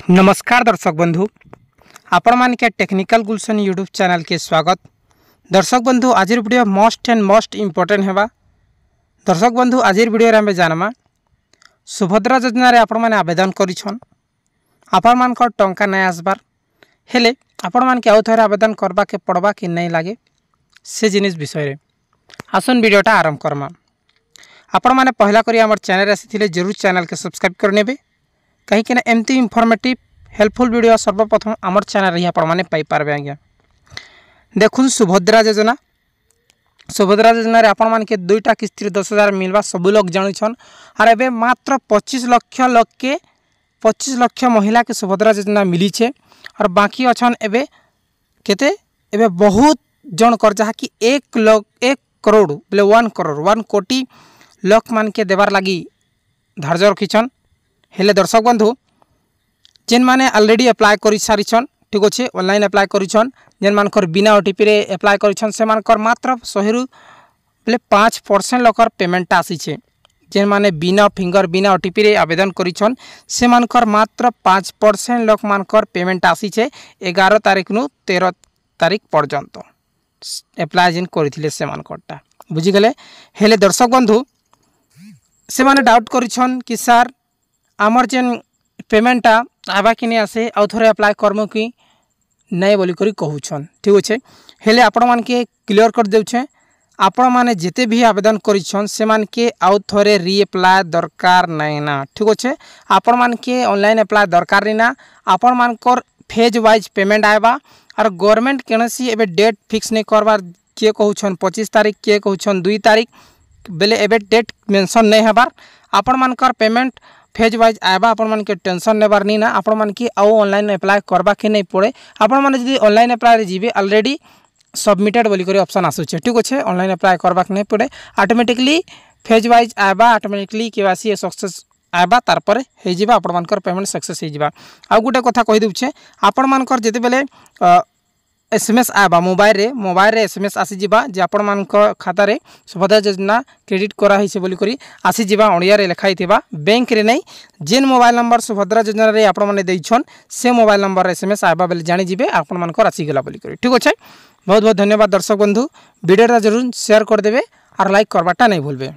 नमस्कार दर्शक बंधु आपण मान के टेक्निकल गुलशन यूट्यूब चैनल के स्वागत। दर्शक बंधु आज वीडियो मोस्ट इम्पोर्टेंट है। दर्शक बंधु आज वीडियो आम जानमा सुभद्रा योजना रे आपण माने आवेदन करिछन आपण मान को टंका नहीं आसबार हेले आपण मान के आउ थरे आवेदन करबा के पड़बा कि नहीं लागे से जिनिस विषय रे आसन वीडियोटा आरंभ करमा। आपण माने पहला करी हमर चैनल आसीथिले जरूर चैनल के सब्सक्राइब कर नेबे कहीं एमती इनफॉर्मेटिव हेल्पफुल वीडियो सर्वप्रथम आमर चैनल ही आपण मैंने पाइपारे। आज्ञा देखुन सुभद्रा योजना रे आपण मान के दुईटा किस्ती 10,000 मिलवा सबू लोग जानुछन और एबे मात्र 25 लाख महिला के सुभद्रा योजना मिली छे और बाकी अच्छन एबे केते एबे बहुत जन कर जहा कि 1 करोड़ बोले 1 कोटी लोक मान के देवार लगी धार्य रखीछन। हेले दर्शक बंधु जेन माने ऑलरेडी अप्लाई कर सारिछन ठीक अच्छे ऑनलाइन अप्लाई करिछन जेन मानकर बिना ओटीपी रे अप्लाई करिछन से मानकर मात्र 100 रु बोले 5% लोकर पेमेंट आसीछे। जेन माने बिना फिंगर बिना ओटीपी रे आवेदन करिछन से मानकर मात्र 5% लोक मानकर पेमेंट आसीछे 11 तारिख नु 13 तारिख पर्यंत अप्लाई जेन करिथिले से मानकरटा बुझी गले। हेले दर्शक बंधु से माने डाउट करिछन कि सर आमर जेन पेमेंटा आवा कि नहीं आसे आउ थोड़े अप्लाई करमु कि नहीं बोली करी कहूछन ठीक अच्छे। हेले आपण मान के क्लियर कर देउछे आपण माने जेते भी आवेदन करिछन से मान के आउ थोड़े रीअप्लाई दरकार नहीं ना ठीक अच्छे। आपण मान के ऑनलाइन अप्लाई दरकार नहीं ना आपण मान कर फेज वाइज पेमेंट आएबा और गवर्नमेंट केनसी एबे डेट फिक्स नहीं करबार किए कहूछन 25 तारिख किए कहूछन 2 तारिख बेले एबे डेट मेंशन नहीं हबार आपण मान कर पेमेंट फेज वाइज आएबा आपण मान के टेंशन नेबार नहीं ना आपण मान की आउ ऑनलाइन अप्लाई करबा के नहीं पड़े आपण मान जदी ऑनलाइन अप्लाई रे जीबे ऑलरेडी सबमिटेड बोली करी ऑप्शन आसुचे ठीक अच्छे ऑनलाइन अप्लाई करबा के नहीं पड़े ऑटोमेटिकली फेज वाइज आएबा ऑटोमेटिकली केवासी सक्सेस आएबा तार पर हे जिबा आपण मान कर पेमेंट सक्सेस हे जिबा। आ गुटे कथा कहि दउछे आपण मान कर जेते बेले SMS आएबा मोबाइल रे SMS आसी जिबा जे आपण मान खाता रे सुभद्रा योजना क्रेडिट करा हिसे बोली करी आसी जिबा ओडिया रे लिखाई थिबा बैंक रे नहीं जेन मोबाइल नंबर सुभद्रा योजना रे आपण माने देइछन से मोबाइल नंबर SMS आएबा बेले जानि जिबे आपण मान को आसी गेला बोली करी ठीक अच्छे। बहुत बहुत धन्यवाद दर्शक बंधु वीडियो जरूर शेयर कर देबे और लाइक करबाटा नहीं भूलबे।